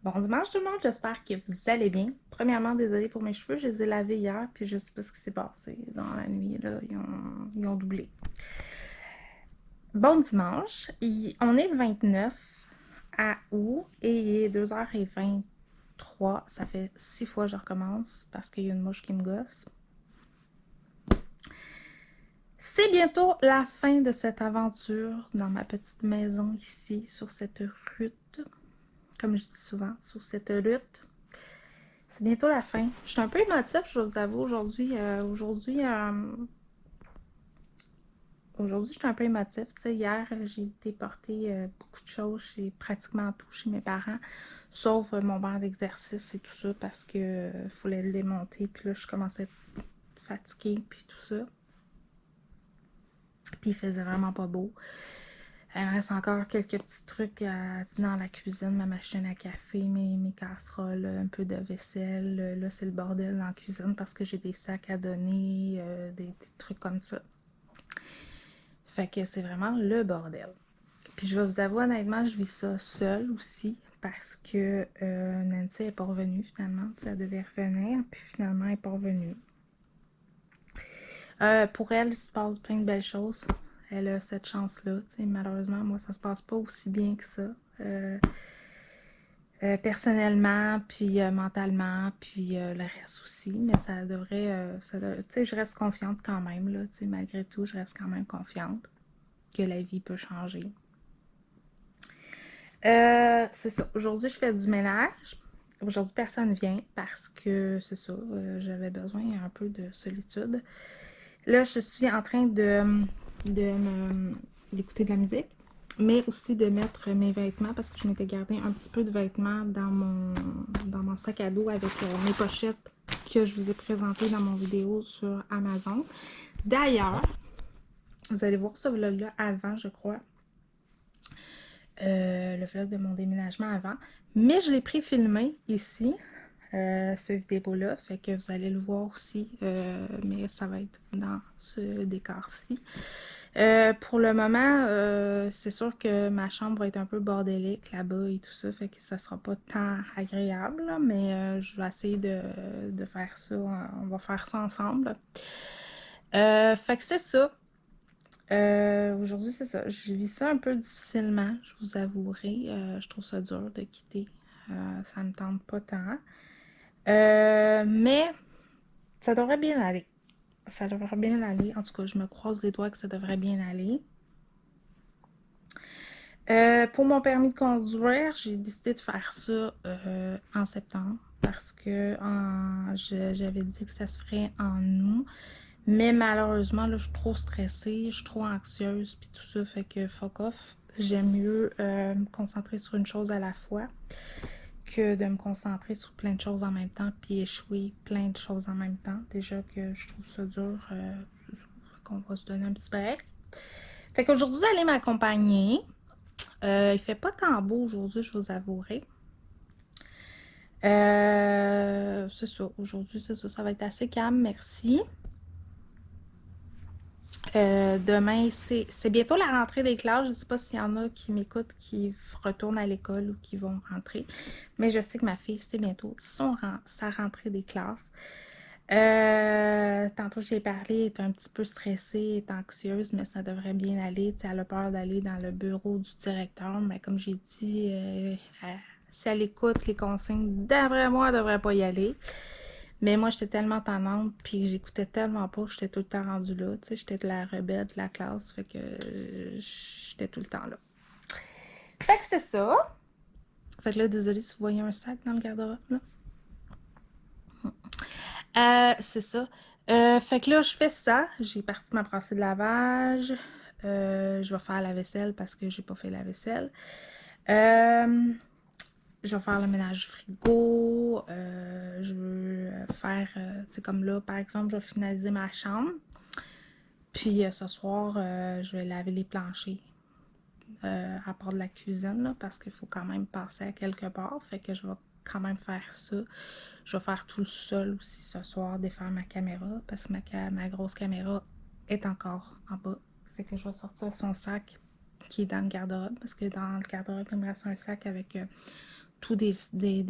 Bon dimanche tout le monde, j'espère que vous allez bien. Premièrement, désolée pour mes cheveux, je les ai lavés hier, puis je sais pas ce qui s'est passé dans la nuit, là, ils ont doublé. Bon dimanche, on est le 29 à août et il est 2h23. Ça fait 6 fois que je recommence parce qu'il y a une mouche qui me gosse. C'est bientôt la fin de cette aventure dans ma petite maison ici, sur cette route. Comme je dis souvent, sur cette route. C'est bientôt la fin. Je suis un peu émotive, je vous avoue, aujourd'hui. Aujourd'hui, je suis un peu émotive. Tu sais, hier, j'ai été porter beaucoup de choses. J'ai pratiquement tout chez mes parents, sauf mon banc d'exercice et tout ça, parce que fallait le démonter. Puis là, je commençais à être fatiguée, puis tout ça. Puis il faisait vraiment pas beau. Il me reste encore quelques petits trucs dans la cuisine, ma machine à café, mes casseroles, un peu de vaisselle. Là, c'est le bordel dans la cuisine parce que j'ai des sacs à donner, des trucs comme ça. Fait que c'est vraiment le bordel. Puis je vais vous avouer, honnêtement, je vis ça seule aussi parce que Nancy n'est pas revenue finalement. Ça devait revenir, puis finalement, elle n'est pas revenue. Pour elle, il se passe plein de belles choses. Elle a cette chance-là. Malheureusement, moi, ça se passe pas aussi bien que ça. Personnellement, puis mentalement, puis le reste aussi. Mais ça devrait... tu sais, je reste confiante quand même, là. Tu sais, malgré tout, je reste quand même confiante que la vie peut changer. C'est ça. Aujourd'hui, je fais du ménage. Aujourd'hui, personne vient parce que c'est ça. J'avais besoin un peu de solitude. Là, je suis en train d'écouter de la musique, mais aussi de mettre mes vêtements parce que je m'étais gardé un petit peu de vêtements dans mon sac à dos avec mes pochettes que je vous ai présentées dans mon vidéo sur Amazon. D'ailleurs, vous allez voir ce vlog-là avant, je crois. Le vlog de mon déménagement avant. Mais je l'ai pré-filmé ici, ce vidéo-là. Fait que vous allez le voir aussi. Mais ça va être dans ce décor-ci. Pour le moment, c'est sûr que ma chambre va être un peu bordélique là-bas et tout ça. Fait que ça sera pas tant agréable. Là, mais je vais essayer de faire ça. On va faire ça ensemble. Fait que c'est ça. Aujourd'hui, c'est ça. Je vis ça un peu difficilement, je vous avouerai. Je trouve ça dur de quitter. Ça me tente pas tant. Mais ça devrait bien aller. Ça devrait bien aller. En tout cas, je me croise les doigts que ça devrait bien aller. Pour mon permis de conduire, j'ai décidé de faire ça en septembre parce que j'avais dit que ça se ferait en août. Mais malheureusement, là, je suis trop stressée, je suis trop anxieuse, puis tout ça, fait que fuck off. J'aime mieux me concentrer sur une chose à la fois que de me concentrer sur plein de choses en même temps, puis échouer plein de choses en même temps. Déjà que je trouve ça dur, qu'on va se donner un petit break. Fait qu'aujourd'hui, vous allez m'accompagner. Il fait pas tant beau aujourd'hui, je vous avouerai. C'est ça, aujourd'hui, c'est ça, ça va être assez calme, merci. Demain, c'est bientôt la rentrée des classes. Je ne sais pas s'il y en a qui m'écoutent, qui retournent à l'école ou qui vont rentrer. Mais je sais que ma fille, c'est bientôt sa rentrée des classes. Tantôt, j'ai parlé, elle est un petit peu stressée, elle est anxieuse, mais ça devrait bien aller. T'sais, elle a peur d'aller dans le bureau du directeur, mais comme j'ai dit, si elle écoute les consignes, d'après moi, elle devrait pas y aller. Mais moi, j'étais tellement tannante, puis j'écoutais tellement pas, j'étais tout le temps rendue là. Tu sais, j'étais de la rebelle de la classe, fait que j'étais tout le temps là. Fait que c'est ça. Fait que là, désolée si vous voyez un sac dans le garde-robe, là. C'est ça. Fait que là, je fais ça. J'ai parti ma brassée de lavage. Je vais faire la vaisselle parce que j'ai pas fait la vaisselle. Je vais faire le ménage du frigo. Je veux faire, tu sais, comme là, par exemple, je vais finaliser ma chambre. Puis ce soir, je vais laver les planchers. À part de la cuisine, là, parce qu'il faut quand même passer à quelque part. Fait que je vais quand même faire ça. Je vais faire tout le sol aussi ce soir, défaire ma caméra, parce que ma grosse caméra est encore en bas. Fait que je vais sortir son sac qui est dans le garde-robe, parce que dans le garde-robe, il me reste un sac avec tout des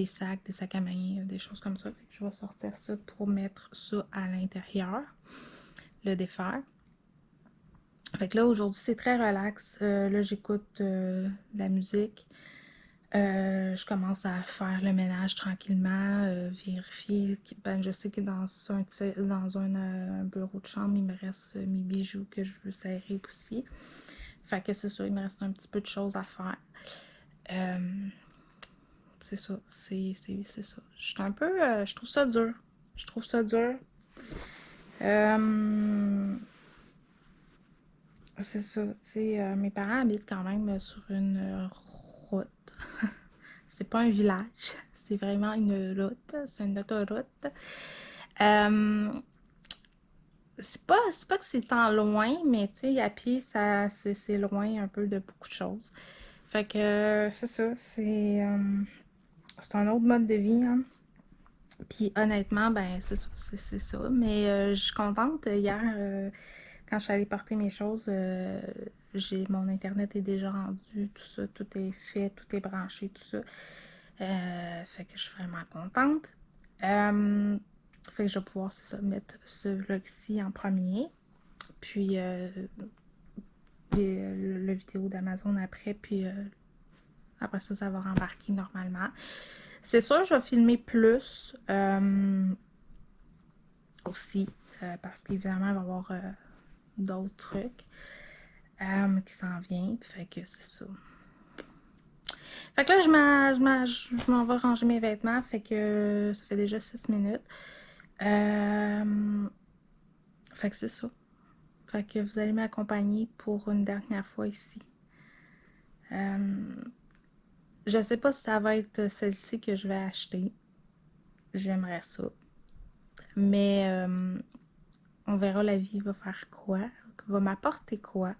sacs à main, des choses comme ça. Fait que je vais sortir ça pour mettre ça à l'intérieur, le défaire. Fait que là, aujourd'hui, c'est très relax. Là, j'écoute de la musique. Je commence à faire le ménage tranquillement, vérifier. Ben, je sais que dans un bureau de chambre, il me reste mes bijoux que je veux serrer aussi. Fait que c'est ça, il me reste un petit peu de choses à faire. C'est ça, c'est ça. Je suis un peu, je trouve ça dur. Je trouve ça dur. C'est ça, tu sais, mes parents habitent quand même sur une route. C'est pas un village, c'est vraiment une route, c'est une autoroute. Euh, c'est pas que c'est en loin, mais tu sais, à pied, c'est loin un peu de beaucoup de choses. Fait que c'est ça, c'est un autre mode de vie, hein. Puis honnêtement, ben c'est ça, c'est ça. Mais je suis contente. Hier, quand je suis allée porter mes choses, mon internet est déjà rendu, tout ça, tout est fait, tout est branché, tout ça. Fait que je suis vraiment contente. Fait que je vais pouvoir, c'est ça, mettre ce vlog-ci en premier. Puis le vidéo d'Amazon après, puis après ça, ça va rembarquer normalement. C'est sûr, je vais filmer plus aussi, parce qu'évidemment, il va y avoir d'autres trucs qui s'en viennent. Fait que c'est ça. Fait que là, je m'en vais ranger mes vêtements. Fait que ça fait déjà 6 minutes. Fait que c'est ça. Fait que vous allez m'accompagner pour une dernière fois ici. Je sais pas si ça va être celle-ci que je vais acheter. J'aimerais ça. Mais on verra, la vie va faire quoi, va m'apporter quoi.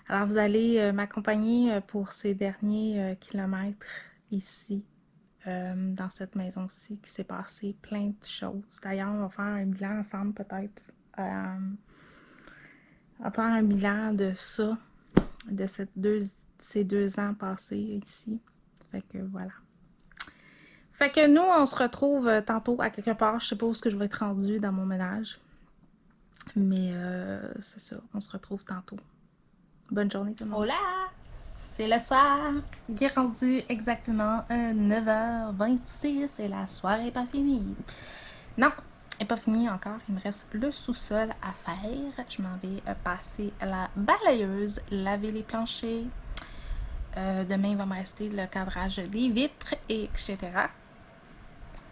Alors vous allez m'accompagner pour ces derniers kilomètres ici, dans cette maison-ci, qui s'est passé plein de choses. D'ailleurs, on va faire un bilan ensemble peut-être. On va faire un bilan de ça, de ces 2 ans passés ici. Fait que voilà. Fait que nous, on se retrouve tantôt à quelque part. Je sais pas où est-ce que je vais être rendue dans mon ménage. Mais c'est ça, on se retrouve tantôt. Bonne journée tout le monde. Hola! C'est le soir. Il est rendu exactement 9h26 et la soirée n'est pas finie. Non, elle n'est pas finie encore. Il me reste le sous-sol à faire. Je m'en vais passer la balayeuse, laver les planchers. Demain, il va me rester le cadrage des vitres, etc.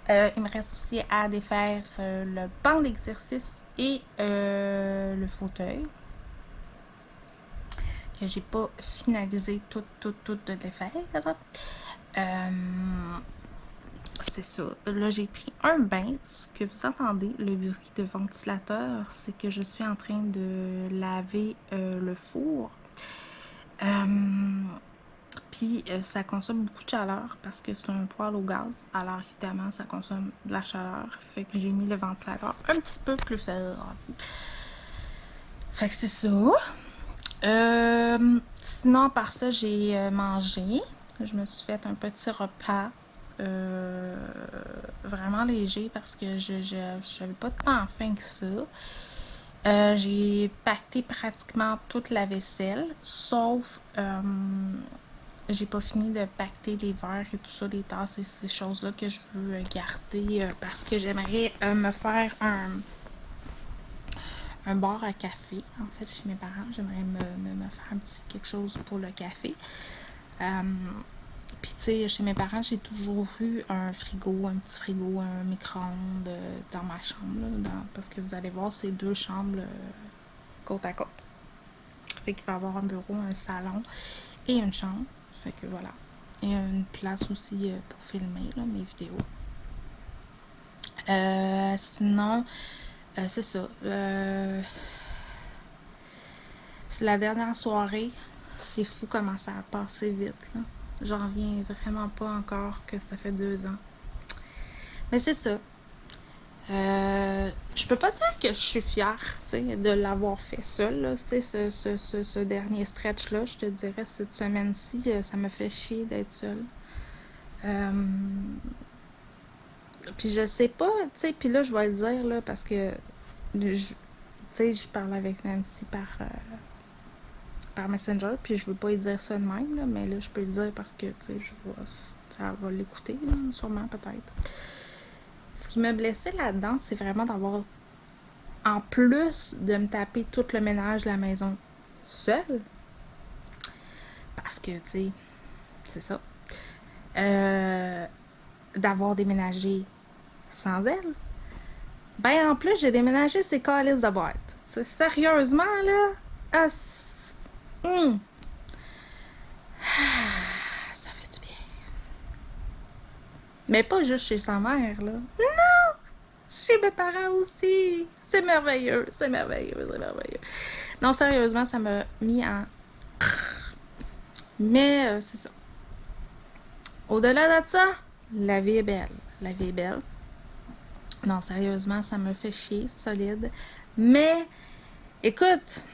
Il me reste aussi à défaire le banc d'exercice et le fauteuil. Que j'ai pas finalisé tout de défaire. C'est ça. Là, j'ai pris un bain. Ce que vous entendez, le bruit de ventilateur, c'est que je suis en train de laver le four. Puis ça consomme beaucoup de chaleur parce que c'est un poêle au gaz. Alors évidemment, ça consomme de la chaleur. Fait que j'ai mis le ventilateur un petit peu plus fort. Fait que c'est ça. Sinon, par ça, j'ai mangé. Je me suis fait un petit repas vraiment léger parce que j'avais pas tant faim que ça. J'ai pacté pratiquement toute la vaisselle, sauf j'ai pas fini de pacter les verres et tout ça, les tasses et ces choses-là que je veux garder parce que j'aimerais me faire un bar à café, en fait, chez mes parents. J'aimerais me faire un petit quelque chose pour le café. Puis, tu sais, chez mes parents, j'ai toujours eu un frigo, un petit frigo, un micro-ondes dans ma chambre, là, parce que vous allez voir, c'est 2 chambres côte à côte. Fait qu'il va y avoir un bureau, un salon et une chambre. Fait que voilà. Et une place aussi pour filmer là, mes vidéos. Sinon, c'est ça. C'est la dernière soirée. C'est fou comment ça a passé vite. J'en reviens vraiment pas encore que ça fait 2 ans. Mais c'est ça. Je peux pas dire que je suis fière, tu sais, de l'avoir fait seule, tu sais, ce dernier stretch-là, je te dirais, cette semaine-ci, ça me fait chier d'être seule. Puis je sais pas, tu sais, puis là, je vais le dire, là, parce que, tu sais, je parle avec Nancy par Messenger, puis je veux pas lui dire ça de même, là, mais là, je peux le dire parce que, tu sais, ça va l'écouter, sûrement, peut-être. Ce qui m'a blessée là-dedans, c'est vraiment d'avoir, en plus de me taper tout le ménage de la maison seule, parce que, tu sais, c'est ça, d'avoir déménagé sans elle, ben en plus, j'ai déménagé ces calices de boîtes. T'sais, sérieusement, là, ça fait du bien. Mais pas juste chez sa mère, là. Chez mes parents aussi. C'est merveilleux, c'est merveilleux, c'est merveilleux. Non, sérieusement, ça m'a mis en... Mais c'est ça. Au-delà de ça, la vie est belle. La vie est belle. Non, sérieusement, ça me fait chier, solide. Mais, écoute,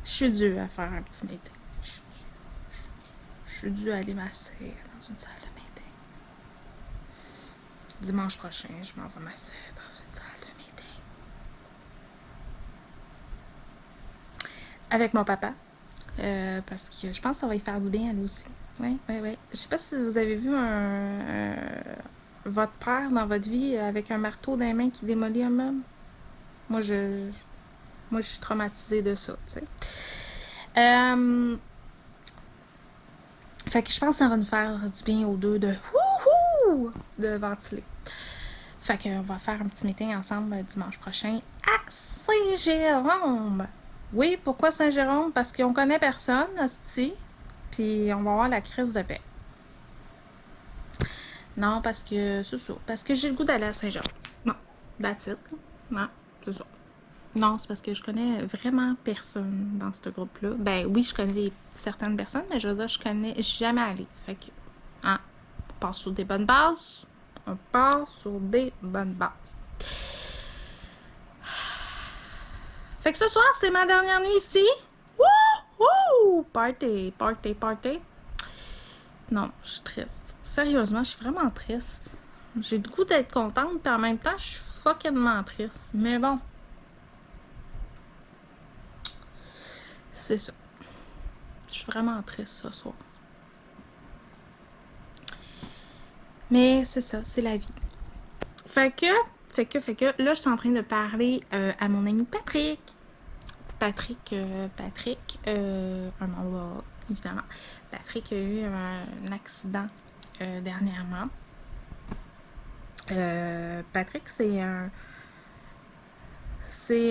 je suis due à faire un petit meeting. Je suis due à aller masser dans une salle de meeting. Dimanche prochain, je m'en vais masser dans une salle de meeting. Avec mon papa. Parce que je pense que ça va y faire du bien à lui aussi. Oui, oui, oui. Je sais pas si vous avez vu votre père dans votre vie avec un marteau dans les mains qui démolit un meuble. Moi, je suis traumatisée de ça, tu sais. Fait que je pense que ça va nous faire du bien aux deux de ventiler. Fait qu'on va faire un petit meeting ensemble dimanche prochain à Saint-Jérôme. Oui, pourquoi Saint-Jérôme? Parce qu'on connaît personne, hostie. Puis on va avoir la crise de paix. Non, parce que c'est ça. Parce que j'ai le goût d'aller à Saint-Jérôme. Non, that's it. Non, c'est ça. Non, c'est parce que je connais vraiment personne dans ce groupe-là. Ben oui, je connais certaines personnes, mais je veux dire, je suis jamais allée. Fait que, hein, on part sur des bonnes bases. On part sur des bonnes bases. Fait que ce soir, c'est ma dernière nuit ici. Wouhou! Party, party, party. Non, je suis triste. Sérieusement, je suis vraiment triste. J'ai le goût d'être contente, puis en même temps, je suis fucking triste. Mais bon. C'est ça. Je suis vraiment triste ce soir. Mais c'est ça, c'est la vie. Fait que, là, je suis en train de parler à mon ami Patrick. Patrick, un membre, évidemment. Patrick a eu un accident dernièrement. Patrick, c'est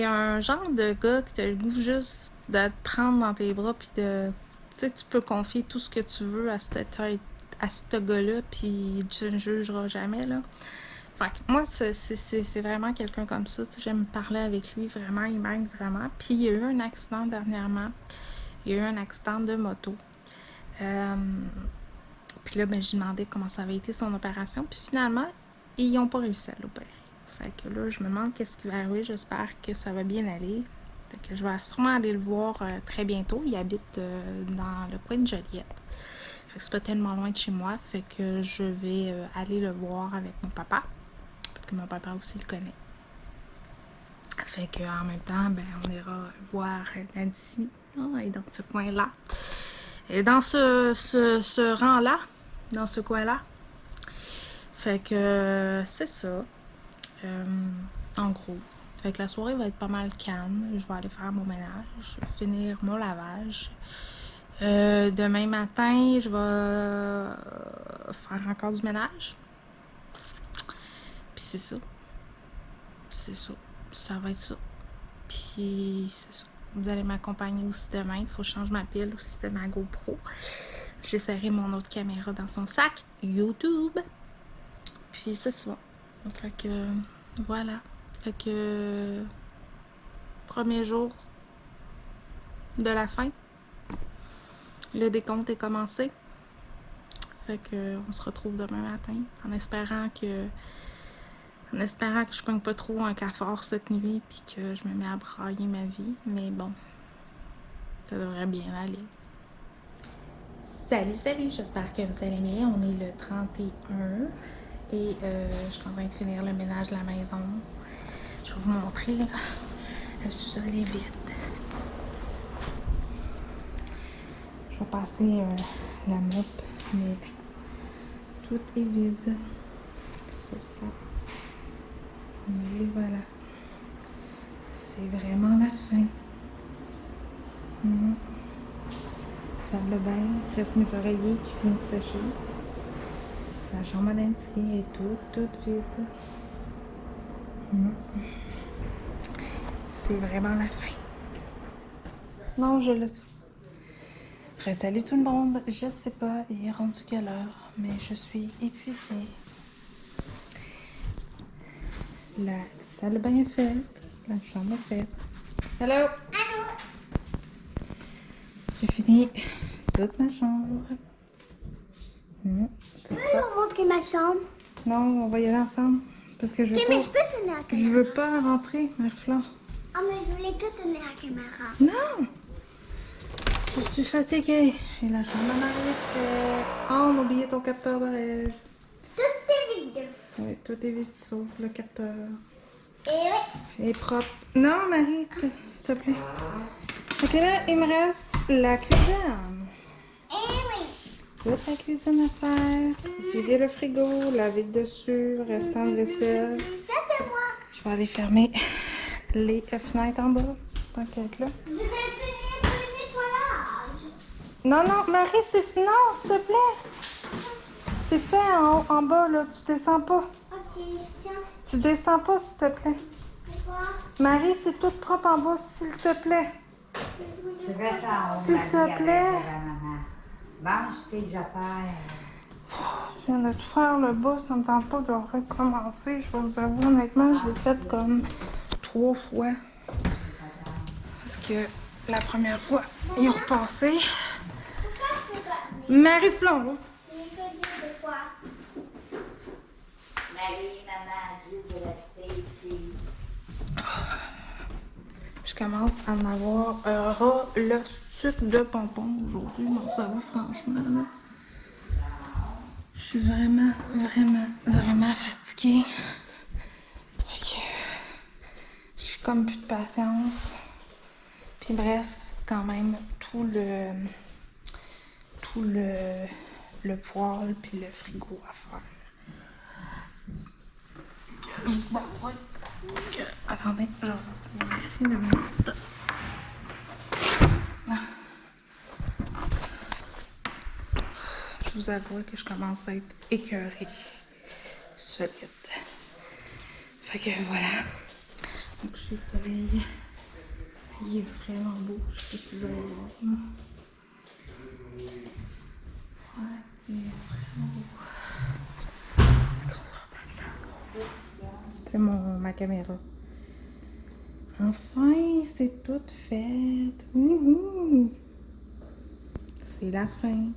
un genre de gars que t'as le goût juste de te prendre dans tes bras puis de... Tu sais, tu peux confier tout ce que tu veux à ce gars-là puis tu ne jugeras jamais, là. Fait que moi, c'est vraiment quelqu'un comme ça. J'aime parler avec lui, vraiment, il m'aide vraiment. Puis il y a eu un accident dernièrement. Il y a eu un accident de moto. Puis là, ben, j'ai demandé comment ça avait été son opération. Puis finalement, ils n'ont pas réussi à l'opérer. Fait que là, je me demande qu'est-ce qui va arriver. J'espère que ça va bien aller. Fait que je vais sûrement aller le voir très bientôt. Il habite dans le coin de Joliette. Fait que c'est pas tellement loin de chez moi. Fait que je vais aller le voir avec mon papa. Parce que mon papa aussi le connaît. Fait que en même temps, ben, on ira voir Nancy. Elle est dans ce coin-là. Et dans ce rang-là, dans ce coin-là. Fait que c'est ça. En gros. Fait que la soirée va être pas mal calme. Je vais aller faire mon ménage, finir mon lavage. Demain matin, je vais faire encore du ménage. Puis c'est ça. C'est ça. Ça va être ça. Puis c'est ça. Vous allez m'accompagner aussi demain. Il faut que je change ma pile aussi de ma GoPro. J'ai serré mon autre caméra dans son sac YouTube. Puis c'est ça. Fait que voilà. Fait que premier jour de la fin. Le décompte est commencé. Fait que on se retrouve demain matin en espérant que je prenne pas trop un cafard cette nuit puis que je me mets à brailler ma vie. Mais bon, ça devrait bien aller. Salut, j'espère que vous allez bien. On est le 31 et je suis en train de finir le ménage de la maison. Je vais vous montrer, là. Le sous-sol est vide. Je vais passer la mop, mais tout est vide. Sauf ça. Et voilà. C'est vraiment la fin. Salle de bain, reste mes oreillers qui finissent de sécher. La chambre à Nancy est toute vide. C'est vraiment la fin. Non, je le sais. Salut tout le monde. Je sais pas, il est rendu quelle heure, mais je suis épuisée. La salle de bain est faite. La chambre est faite. Hello! Allô? J'ai fini toute ma chambre. Tu peux me montrer ma chambre? Non, on va y aller ensemble. Parce que je veux Ok, pas... mais je peux tenir la Je caméra. veux pas rentrer, Marie-Flore. Ah, mais je voulais que tenir la caméra. Non! Je suis fatiguée. Et la chambre à Marie est faite. Oh, on a oublié ton capteur de rêve. Tout est vide. Oui, tout est vide sauf le capteur. Et oui. Et propre. Non, Marie, s'il te plaît. Ok, là, il me reste la cuisine. Et oui. Toute la cuisine à faire. Vider le frigo, laver le dessus, restant de vaisselle. Ça, c'est moi. Je vais aller fermer les fenêtres en bas. Tant qu'elle est là. Je vais finir le nettoyage. Non, non, Marie, c'est... Non, s'il te plaît. C'est fait en bas, là. Tu descends pas. Ok, tiens. Tu descends pas, s'il te plaît. Pourquoi? Marie, c'est tout propre en bas, s'il te plaît. Tu restes en haut, S'il Marie, te avec plaît. ta maman. Mange tes affaires. Je viens de tout faire le bas, ça me tente pas de recommencer. Je vais vous avouer, honnêtement, je l'ai fait comme 3 fois. Parce que la première fois, ils ont repassé. Pourquoi je peux pas venir? Marie-Flore! Je vais te dire de quoi. Marie, maman a dit de rester ici. Je commence à en avoir un ras le sucre de pompon aujourd'hui. Bon, vous savez, franchement, là, je suis vraiment fatiguée. Fait que je suis comme plus de patience. Puis il me reste quand même tout le poêle puis le frigo à faire. Je vous avoue que... Attendez, je vais essayer de mettre... Je vous avoue que je commence à être écœurée. Solide. Fait que voilà. Donc, je suis de soleil. Il est vraiment beau. Je sais pas si vous allez voir. Ouais, il est vraiment beau. Grosse robe. C'est ma caméra. Enfin, c'est tout fait. Wouhou! C'est la fin.